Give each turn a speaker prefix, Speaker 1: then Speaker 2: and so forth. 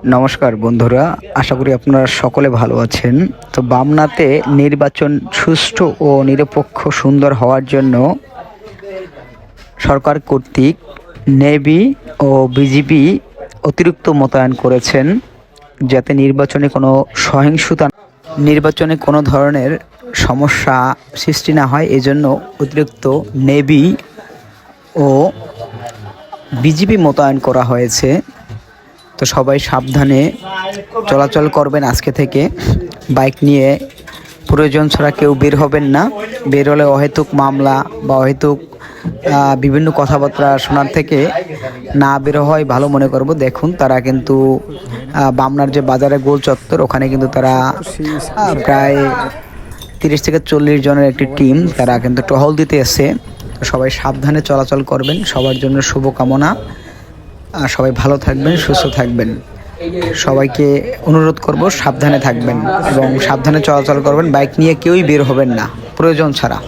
Speaker 1: নমস্কার বন্ধুরা, আশা করি আপনারা সকলে ভালো আছেন। তো বামনাতে নির্বাচন সুষ্ঠু ও নিরপেক্ষ সুন্দর হওয়ার জন্য সরকার কর্তৃক নেভি ও বিজিবি অতিরিক্ত মোতায়েন করেছেন, যাতে নির্বাচনে কোনো সহিংসতা, নির্বাচনে কোনো ধরনের সমস্যা সৃষ্টি না হয়। এজন্য অতিরিক্ত নেভি ও বিজিবি মোতায়েন করা হয়েছে। তো সবাই সাবধানে চলাচল করবেন। আজকে থেকে বাইক নিয়ে প্রয়োজন ছাড়া কেউ বের হবেন না। বের হলে অহেতুক মামলা বা অহেতুক বিভিন্ন কথাবার্তা শোনার থেকে না বের হয় ভালো মনে করব। দেখুন, তারা কিন্তু বামনার যে বাজারে গোল চত্বর, ওখানে কিন্তু তারা প্রায় 30 থেকে 40 জনের একটি টিম, তারা কিন্তু টহল দিতে এসে। তো সবাই সাবধানে চলাচল করবেন। সবার জন্য শুভকামনা। সবাই ভালো থাকবেন, সুস্থ থাকবেন। সবাইকে অনুরোধ করব সাবধানে থাকবেন এবং সাবধানে চলাচল করবেন। বাইক নিয়ে কেউই বের হবেন না প্রয়োজন ছাড়া।